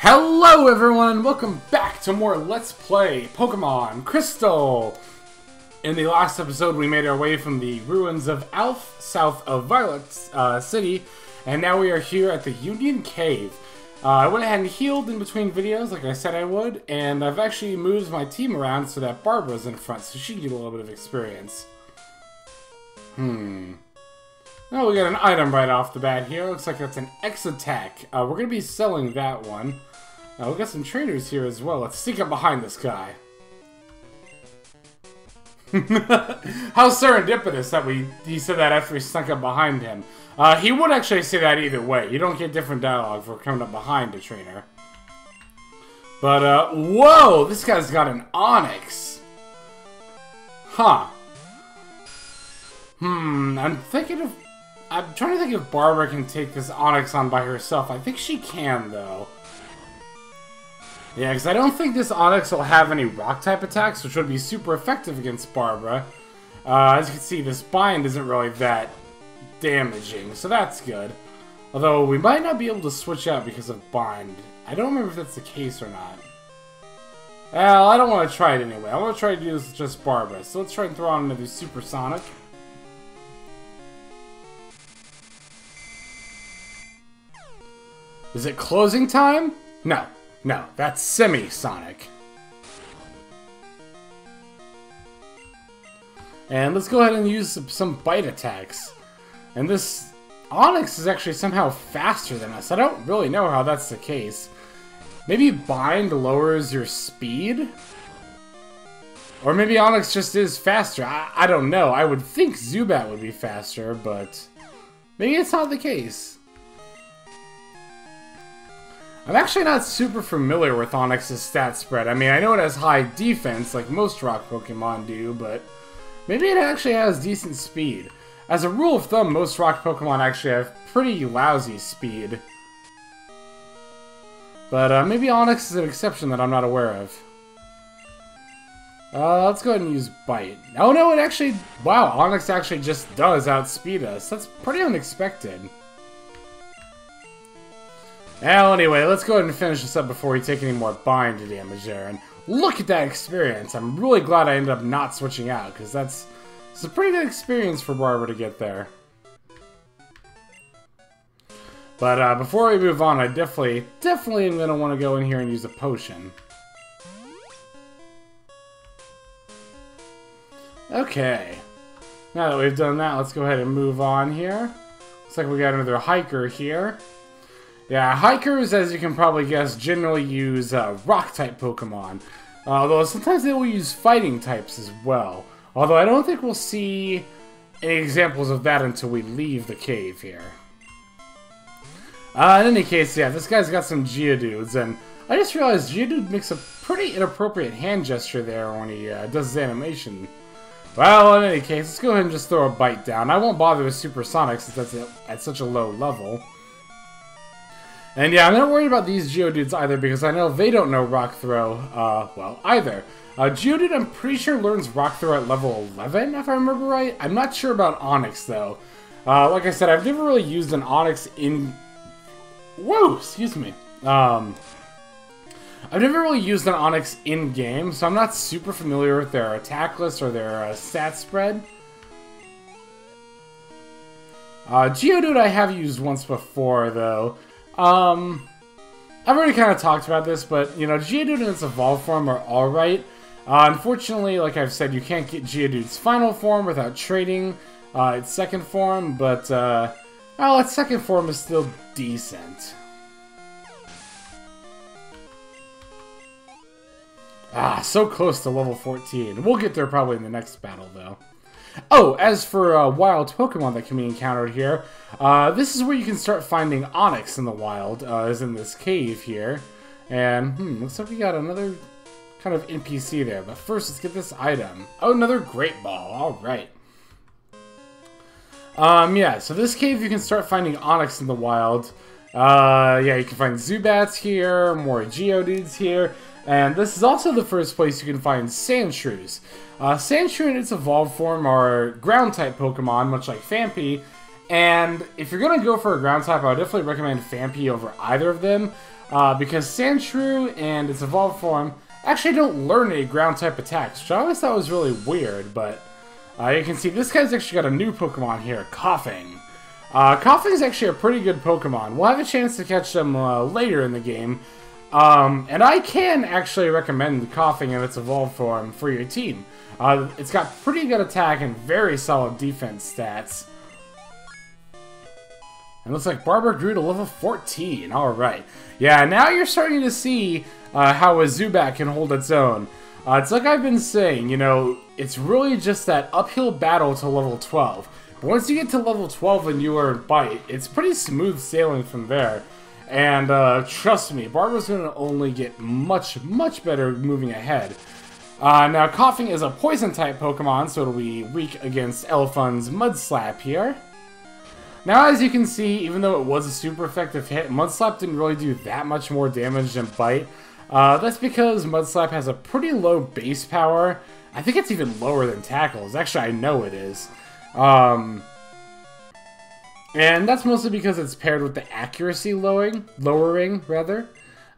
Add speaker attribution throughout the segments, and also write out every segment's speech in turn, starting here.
Speaker 1: Hello everyone and welcome back to more Let's Play Pokemon Crystal! In the last episode we made our way from the ruins of Alph, south of Violet City, and now we are here at the Union Cave. I went ahead and healed in between videos like I said I would, and I've actually moved my team around so that Barbara's in front so she can get a little bit of experience. Oh, we got an item right off the bat here. Looks like that's an X attack. We're going to be selling that one. We got some trainers here as well. Let's sneak up behind this guy. How serendipitous that he said that after we snuck up behind him. He would actually say that either way. You don't get different dialogue for coming up behind a trainer. But, whoa! This guy's got an Onix. Huh. I'm trying to think if Barbara can take this Onix on by herself. I think she can, though. Yeah, because I don't think this Onix will have any Rock-type attacks, which would be super effective against Barbara. As you can see, this bind isn't really that damaging, so that's good. Although, we might not be able to switch out because of bind. I don't remember if that's the case or not. Well, I don't want to try it anyway. I want to try to do this with just Barbara. So let's try and throw on another Supersonic. Is it closing time? No. No, that's Semi-Sonic. And let's go ahead and use some bite attacks. And this Onix is actually somehow faster than us. I don't really know how that's the case. Maybe bind lowers your speed? Or maybe Onix just is faster. I don't know. I would think Zubat would be faster, but maybe it's not the case. I'm actually not super familiar with Onix's stat spread. I mean, I know it has high defense, like most rock Pokemon do, but maybe it actually has decent speed. As a rule of thumb, most rock Pokemon actually have pretty lousy speed. But maybe Onix is an exception that I'm not aware of. Let's go ahead and use Bite. Oh no, it actually... Wow, Onix actually just does outspeed us. That's pretty unexpected. Well, anyway, let's go ahead and finish this up before we take any more bind damage there. And look at that experience. I'm really glad I ended up not switching out, because it's a pretty good experience for Barbara to get there. But before we move on, I definitely am going to want to go in here and use a potion. Okay. Now that we've done that, let's go ahead and move on here. Looks like we got another hiker here. Yeah, hikers, as you can probably guess, generally use rock-type Pokemon. Although sometimes they will use fighting types as well. Although I don't think we'll see any examples of that until we leave the cave here. In any case, yeah, this guy's got some Geodudes, and I just realized Geodude makes a pretty inappropriate hand gesture there when he does his animation. Well, in any case, let's go ahead and just throw a Bite down. I won't bother with Supersonic since that's at such a low level. And yeah, I'm not worried about these Geodudes either because I know they don't know Rock Throw, well, either. Geodude, I'm pretty sure, learns Rock Throw at level 11, if I remember right. I'm not sure about Onix, though. Like I said, I've never really used an Onix in... Whoa, excuse me. I've never really used an Onix in-game, so I'm not super familiar with their attack list or their stat spread. Geodude I have used once before, though. I've already kind of talked about this, but, you know, Geodude and its evolved form are alright. Unfortunately, like I've said, you can't get Geodude's final form without trading its second form, but, well, its second form is still decent. So close to level 14. We'll get there probably in the next battle, though. Oh, as for wild Pokemon that can be encountered here, this is where you can start finding Onix in the wild, as in this cave here. And, looks like we got another kind of NPC there. But first, let's get this item. Oh, another Great Ball. Alright. Yeah, so this cave you can start finding Onix in the wild. Yeah, you can find Zubats here, more Geodudes here. And this is also the first place you can find Sandshrews. Sandshrew in its evolved form are ground-type Pokemon, much like Phanpy, And if you're going to go for a ground type, I would definitely recommend Phanpy over either of them. Because Sandshrew and its evolved form actually don't learn any ground type attacks, which I always thought was really weird. But you can see this guy's actually got a new Pokemon here, Coughing. Coughing is actually a pretty good Pokemon. We'll have a chance to catch them later in the game. And I can actually recommend Coughing in its evolved form for your team. It's got pretty good attack and very solid defense stats. And looks like Barbara grew to level 14. Alright. Yeah, now you're starting to see how a Zubat can hold its own. It's like I've been saying, you know, it's really just that uphill battle to level 12. But once you get to level 12 and you learn Bite, it's pretty smooth sailing from there. And trust me, Barbara's going to only get much, much better moving ahead. Now, Coughing is a Poison-type Pokemon, so it'll be weak against Elefun's Mud Slap here. Now, as you can see, even though it was a super effective hit, Mud Slap didn't really do that much more damage than Bite. That's because Mud Slap has a pretty low base power. I think it's even lower than Tackles. Actually, I know it is. And that's mostly because it's paired with the accuracy lowering rather.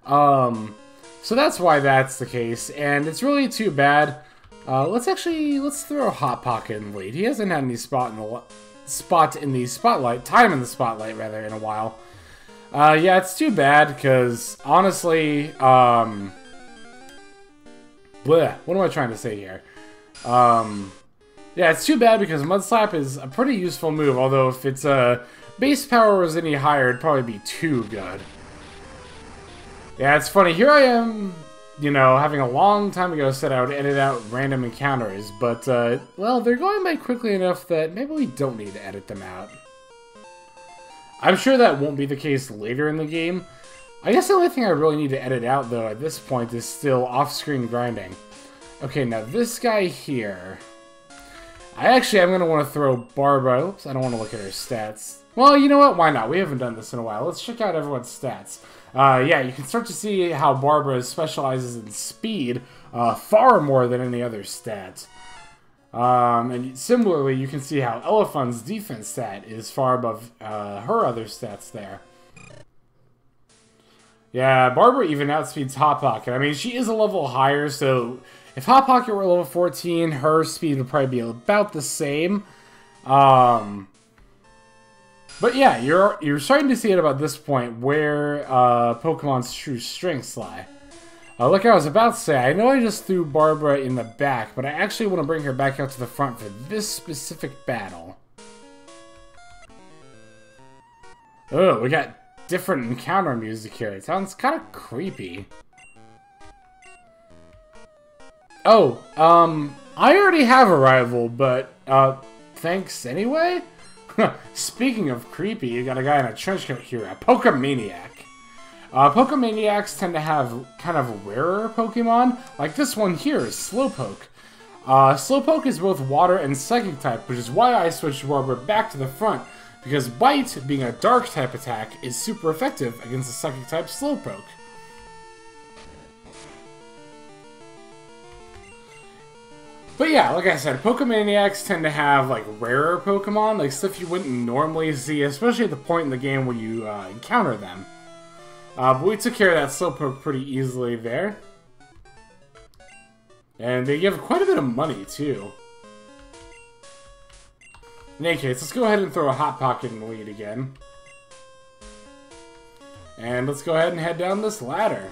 Speaker 1: So that's why that's the case, and it's really too bad. Let's throw Hot Pocket in the lead. He hasn't had any time in the spotlight rather, in a while. Yeah, it's too bad because honestly, what am I trying to say here? Yeah, it's too bad because Mud Slap is a pretty useful move, although if its base power was any higher, it'd probably be too good. Yeah, it's funny. Here I am, you know, having a long time ago said I would edit out random encounters, but, well, they're going by quickly enough that maybe we don't need to edit them out. I'm sure that won't be the case later in the game. I guess the only thing I really need to edit out, though, at this point is still off-screen grinding. Okay, now this guy here... I'm going to want to throw Barbara... Oops, I don't want to look at her stats. Well, you know what? Why not? We haven't done this in a while. Let's check out everyone's stats. Yeah, you can start to see how Barbara specializes in speed far more than any other stat. And similarly, you can see how Elefun's defense stat is far above her other stats there. Yeah, Barbara even outspeeds Hot Pocket. I mean, she is a level higher, so if Hot Pocket were level 14, her speed would probably be about the same. But yeah, you're starting to see it about this point where Pokemon's true strengths lie. Like I was about to say, I know I just threw Barbara in the back, but I actually want to bring her back out to the front for this specific battle. Oh, we got different encounter music here. It sounds kind of creepy. Oh, I already have a rival, but, thanks anyway? Speaking of creepy, you got a guy in a trench coat here, a Pokemaniac. Pokemaniacs tend to have kind of rarer Pokemon, like this one here is Slowpoke. Slowpoke is both water and psychic type, which is why I switched Barbara back to the front, because Bite, being a dark type attack, is super effective against a psychic type Slowpoke. But yeah, like I said, Pokemaniacs tend to have, like, rarer Pokemon, like stuff you wouldn't normally see, especially at the point in the game where you encounter them. But we took care of that Slowpoke pretty easily there. And they give quite a bit of money, too. In any case, let's go ahead and throw a Hot Pocket in the lead again. And let's go ahead and head down this ladder.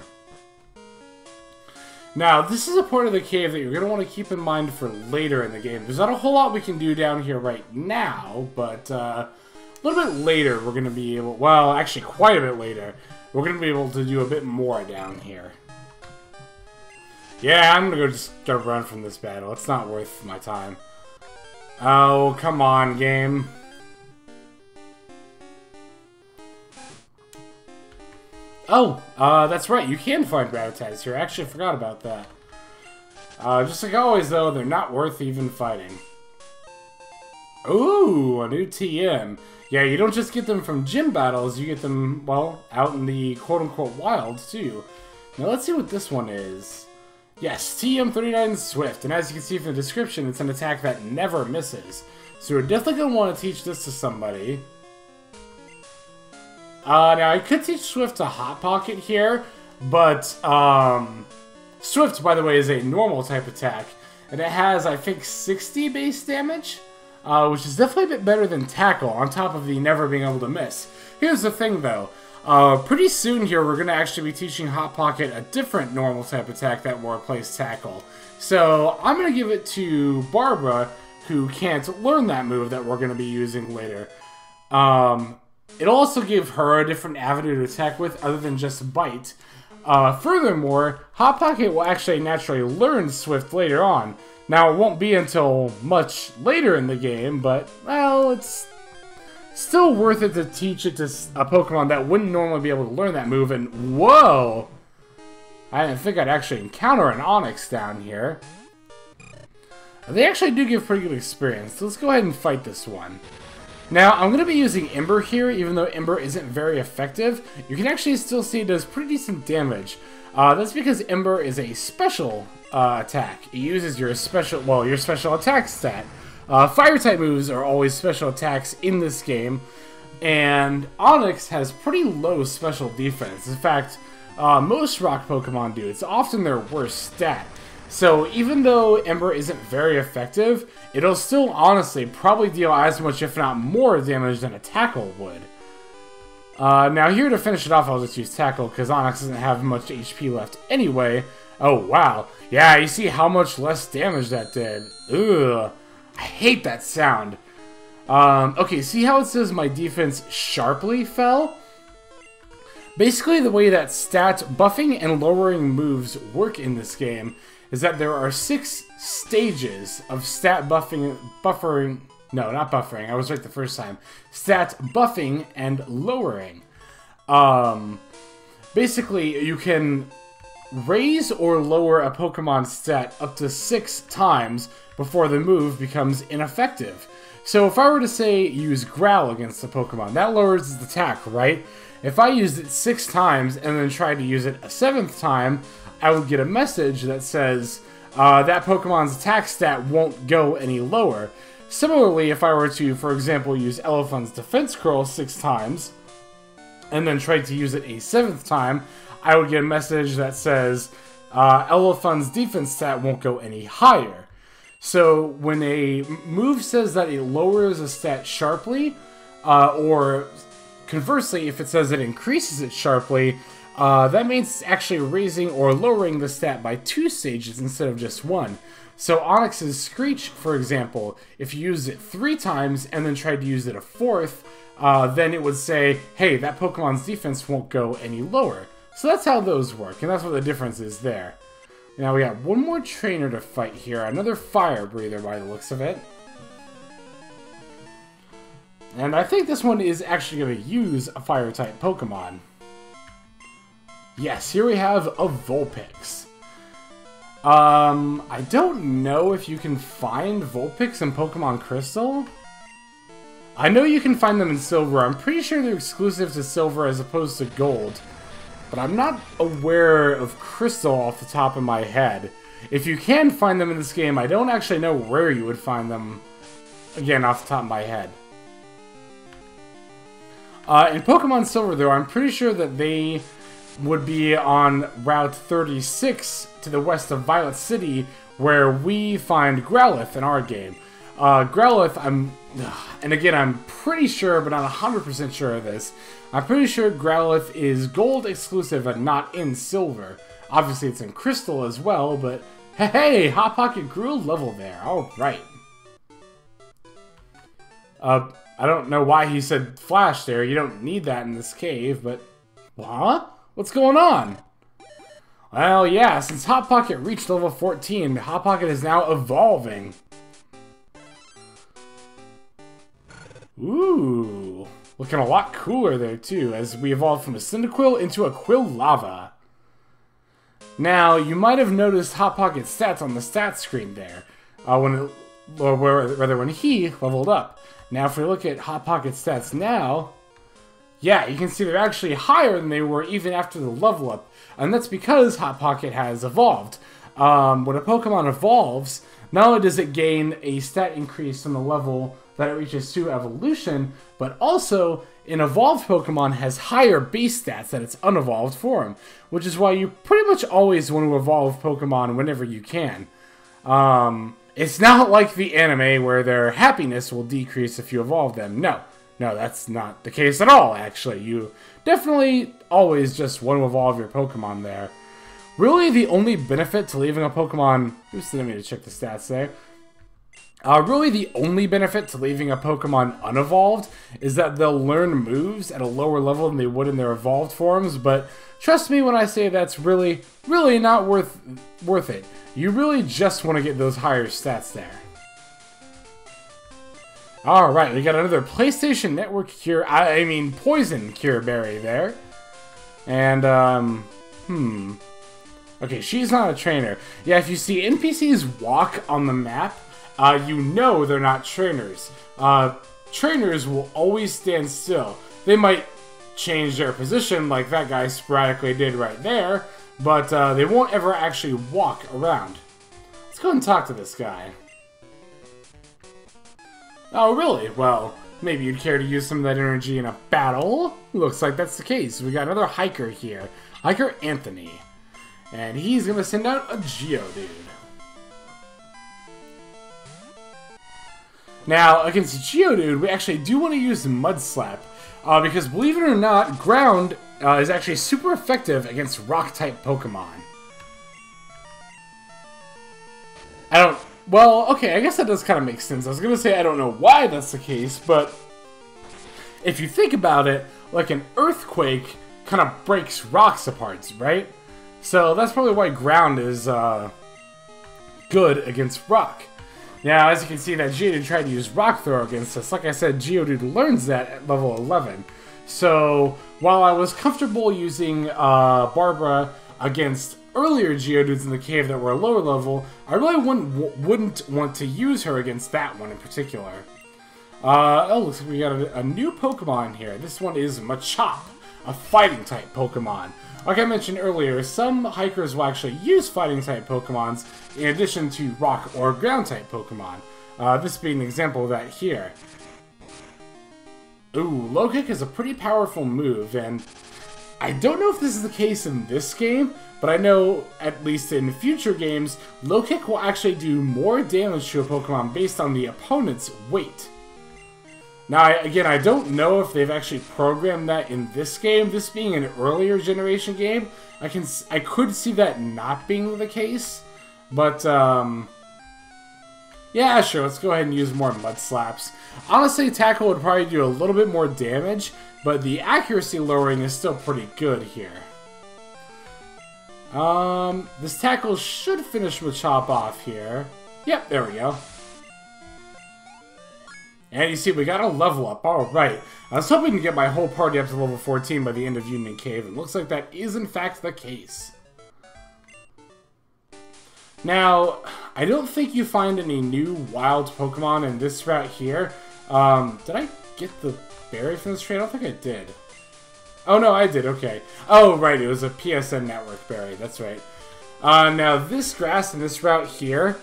Speaker 1: Now, this is a part of the cave that you're going to want to keep in mind for later in the game. There's not a whole lot we can do down here right now, but a little bit later we're going to be able... Well, actually quite a bit later. We're going to be able to do a bit more down here. Yeah, I'm going to go just run from this battle. It's not worth my time. Oh, come on, game. Oh, that's right. You can find Rattatas here. I actually forgot about that. Just like always, though, they're not worth even fighting. Ooh, a new TM. Yeah, you don't just get them from gym battles. You get them, well, out in the quote-unquote wild, too. Now, let's see what this one is. Yes, TM39 Swift. And as you can see from the description, it's an attack that never misses. So we're definitely going to want to teach this to somebody. Now, I could teach Swift to Hot Pocket here, but Swift, by the way, is a normal type attack. And it has, I think, 60 base damage, which is definitely a bit better than Tackle, on top of the never being able to miss. Here's the thing, though. Pretty soon here, we're going to actually be teaching Hot Pocket a different normal type attack that will replace Tackle. So, I'm going to give it to Barbara, who can't learn that move that we're going to be using later. It'll also give her a different avenue to attack with, other than just Bite. Furthermore, Hot Pocket will actually naturally learn Swift later on. Now, it won't be until much later in the game, but, well, it's still worth it to teach it to a Pokemon that wouldn't normally be able to learn that move, and whoa! I didn't think I'd actually encounter an Onix down here. They actually do give pretty good experience, so let's go ahead and fight this one. Now, I'm going to be using Ember here, even though Ember isn't very effective. You can actually still see it does pretty decent damage. That's because Ember is a special attack. It uses your special attack stat. Fire-type moves are always special attacks in this game, and Onix has pretty low special defense. In fact, most rock Pokemon do. It's often their worst stat. So even though Ember isn't very effective, it'll still honestly probably deal as much, if not more, damage than a Tackle would. Now here to finish it off, I'll just use Tackle, because Onix doesn't have much HP left anyway. Oh wow, yeah, you see how much less damage that did. Ugh, I hate that sound. Okay, see how it says my defense sharply fell? Basically, the way that stat buffing and lowering moves work in this game is that there are 6 stages of stat buffering, no, not buffering, I was right the first time, stat buffing and lowering. Basically, you can raise or lower a Pokemon's stat up to 6 times before the move becomes ineffective. So if I were to say use Growl against a Pokemon, that lowers its attack, right? If I used it 6 times and then tried to use it a 7th time, I would get a message that says that Pokemon's attack stat won't go any lower. Similarly, if I were to, for example, use Elephant's Defense Curl 6 times, and then tried to use it a 7th time, I would get a message that says Elephant's defense stat won't go any higher. So when a move says that it lowers a stat sharply, or conversely, if it says it increases it sharply, that means it's actually raising or lowering the stat by 2 stages instead of just 1. So Onix's Screech, for example, if you use it 3 times and then tried to use it a 4th, then it would say, hey, that Pokemon's defense won't go any lower. So that's how those work, and that's what the difference is there. Now we got one more trainer to fight here, another Fire Breather by the looks of it. And I think this one is actually going to use a Fire-type Pokemon. Yes, here we have a Vulpix. I don't know if you can find Vulpix in Pokemon Crystal. I know you can find them in Silver. I'm pretty sure they're exclusive to Silver as opposed to Gold. But I'm not aware of Crystal off the top of my head. If you can find them in this game, I don't actually know where you would find them, again, off the top of my head. In Pokemon Silver, though, I'm pretty sure that they would be on Route 36 to the west of Violet City, where we find Growlithe in our game. Growlithe, and again, I'm pretty sure, but not 100% sure of this, I'm pretty sure Growlithe is Gold exclusive and not in Silver. Obviously, it's in Crystal as well, but hey, Hot Pocket grew a level there. Alright. I don't know why he said Flash there. You don't need that in this cave, but... Huh? What's going on? Well, yeah, since Hot Pocket reached level 14, Hot Pocket is now evolving. Ooh, looking a lot cooler there, too, as we evolved from a Cyndaquil into a Quilava. Now, you might have noticed Hot Pocket's stats on the stats screen there, when he leveled up. Now, if we look at Hot Pocket's stats now, yeah, you can see they're actually higher than they were even after the level up, and that's because Hot Pocket has evolved. When a Pokemon evolves, not only does it gain a stat increase from the level that it reaches 2 evolution, but also an evolved Pokemon has higher base stats than its unevolved form, which is why you pretty much always want to evolve Pokemon whenever you can. It's not like the anime where their happiness will decrease if you evolve them. No, that's not the case at all, actually. You definitely always just want to evolve your Pokemon there. Really, the only benefit to leaving a Pokemon... Oops, let me check the stats there. Really, the only benefit to leaving a Pokemon unevolved is that they'll learn moves at a lower level than they would in their evolved forms, but trust me when I say that's really not worth it. You really just want to get those higher stats there. Alright, we got another PlayStation Network Cure, Poison Cure Berry there. And, okay, she's not a trainer. Yeah, if you see NPCs walk on the map, you know they're not trainers. Trainers will always stand still. They might change their position like that guy sporadically did right there, but they won't ever actually walk around. Let's go and talk to this guy. Oh, really? Well, maybe you'd care to use some of that energy in a battle? Looks like that's the case. We got another hiker here. Hiker Anthony. And he's gonna send out a Geodude. Now, against Geodude, we actually do want to use Mud Slap, because believe it or not, Ground is actually super effective against Rock-type Pokemon. Well, okay, I guess that does kind of make sense. I was going to say I don't know why that's the case, but if you think about it, like an earthquake kind of breaks rocks apart, right? So that's probably why Ground is good against Rock. Now, as you can see, that Geodude tried to use Rock Throw against us. Like I said, Geodude learns that at level 11. So, while I was comfortable using Barbara against earlier Geodudes in the cave that were a lower level, I really wouldn't want to use her against that one in particular. Oh, looks like we got a new Pokemon here. This one is Machop, a fighting-type Pokemon. Like I mentioned earlier, some hikers will actually use fighting-type Pokemons in addition to rock or ground-type Pokemon. This being an example of that here. Ooh, Low Kick is a pretty powerful move, and I don't know if this is the case in this game, but I know, at least in future games, Low Kick will actually do more damage to a Pokemon based on the opponent's weight. Now, again, I don't know if they've actually programmed that in this game. This being an earlier generation game, I could see that not being the case. But, yeah, sure, let's go ahead and use more Mud Slaps. Honestly, Tackle would probably do a little bit more damage, but the accuracy lowering is still pretty good here. This Tackle should finish Machop off here. Yep, there we go. And you see, we got a level up. Alright. I was hoping to get my whole party up to level 14 by the end of Union Cave. It looks like that is, in fact, the case. Now, I don't think you find any new wild Pokemon in this route here. Did I get the berry from this tree? I don't think I did. Oh, no, I did. Okay. Oh, right. It was a PSN Network berry. That's right. Now, this grass in this route here,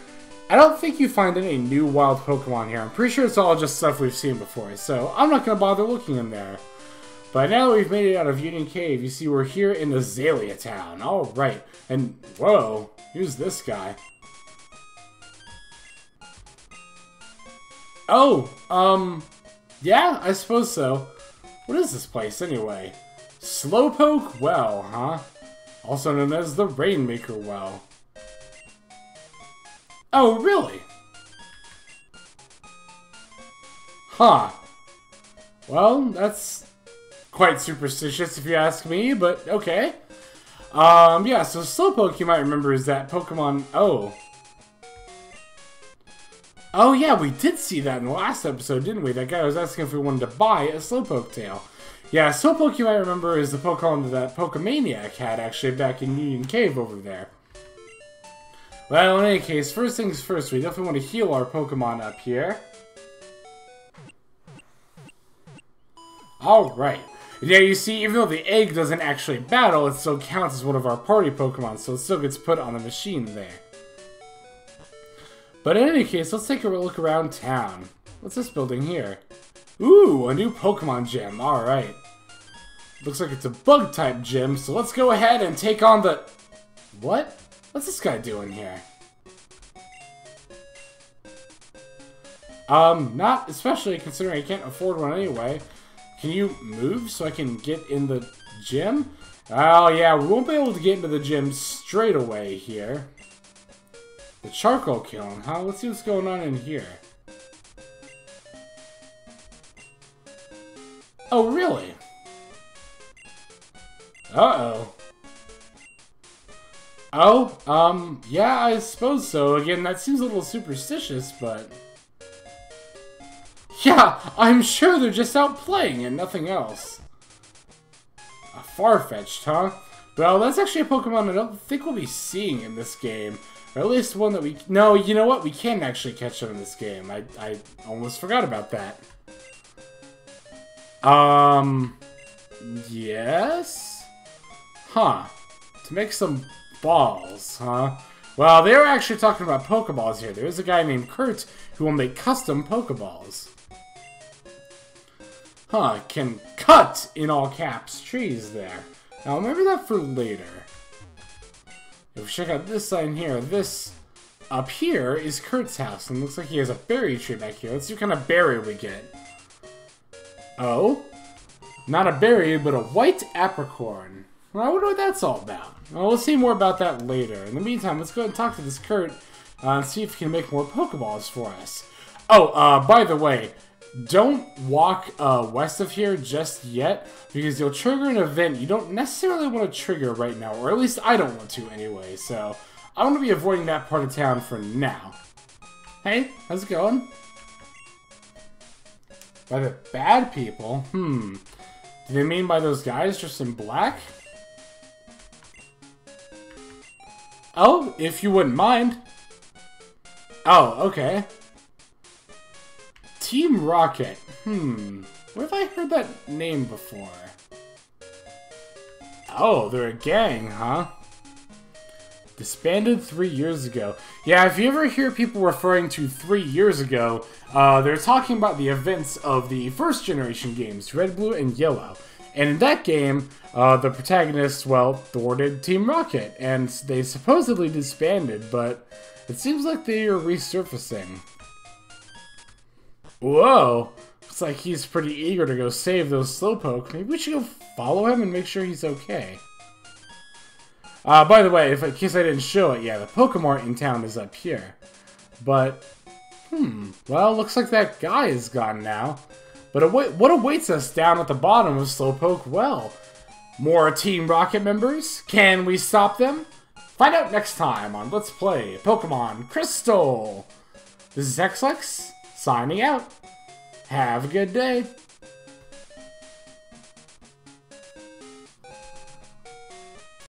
Speaker 1: I don't think you find any new wild Pokemon here. I'm pretty sure it's all just stuff we've seen before, so I'm not going to bother looking in there. But now that we've made it out of Union Cave, you see we're here in Azalea Town. Alright. And, whoa, who's this guy? Oh, yeah, I suppose so. What is this place, anyway? Slowpoke Well, huh? Also known as the Rainmaker Well. Oh, really? Huh. Well, that's quite superstitious if you ask me, but okay. Yeah, so Slowpoke, you might remember, is that Pokemon... Oh. Oh, yeah, we did see that in the last episode, didn't we? That guy was asking if we wanted to buy a Slowpoke tail. Yeah, Slowpoke, you might remember, is the Pokemon that Pokemaniac had, actually, back in Union Cave over there. Well, in any case, first things first, we definitely want to heal our Pokemon up here. Alright. Yeah, you see, even though the egg doesn't actually battle, it still counts as one of our party Pokemon, so it still gets put on the machine there. But in any case, let's take a look around town. What's this building here? Ooh, a new Pokemon gym. Alright. Looks like it's a bug-type gym, so let's go ahead and take on the... What? What's this guy doing here? Not especially considering I can't afford one anyway. Can you move so I can get in the gym? Oh yeah, we won't be able to get into the gym straight away here. The charcoal kiln, huh? Let's see what's going on in here. Oh, really? Uh-oh. Oh, yeah, I suppose so. Again, that seems a little superstitious, but... Yeah, I'm sure they're just out playing and nothing else. A Farfetch'd, huh? Well, that's actually a Pokemon I don't think we'll be seeing in this game. Or at least one that we... No, you know what? We can actually catch them in this game. I almost forgot about that. Yes? Huh. To make some balls, huh? Well, they were actually talking about Pokeballs here. There is a guy named Kurt who will make custom Pokeballs. Huh, can cut, in all caps, trees there. Now, remember that for later. If we check out this sign here, this up here is Kurt's house, and looks like he has a berry tree back here. Let's see what kind of berry we get. Oh? Not a berry, but a white apricorn. Well, I wonder what that's all about. Well, we'll see more about that later. In the meantime, let's go ahead and talk to this Kurt and see if he can make more Pokeballs for us. Oh, by the way, don't walk west of here just yet, because you'll trigger an event you don't necessarily want to trigger right now, or at least I don't want to anyway, so I want to be avoiding that part of town for now. Hey, how's it going? By the bad people? Do they mean by those guys dressed in black? Oh, if you wouldn't mind. Oh, okay. Team Rocket. Where have I heard that name before? Oh, they're a gang, huh? Disbanded 3 years ago. Yeah, if you ever hear people referring to 3 years ago, they're talking about the events of the first generation games, Red, Blue, and Yellow. And in that game, the protagonists, well, thwarted Team Rocket, and they supposedly disbanded, but it seems like they are resurfacing. Whoa! Looks like he's pretty eager to go save those Slowpoke. Maybe we should go follow him and make sure he's okay. By the way, in case I didn't show it, yeah, the Pokemart in town is up here. But, well, looks like that guy is gone now. But what awaits us down at the bottom of Slowpoke Well? More Team Rocket members? Can we stop them? Find out next time on Let's Play Pokemon Crystal! This is Xlex, signing out. Have a good day.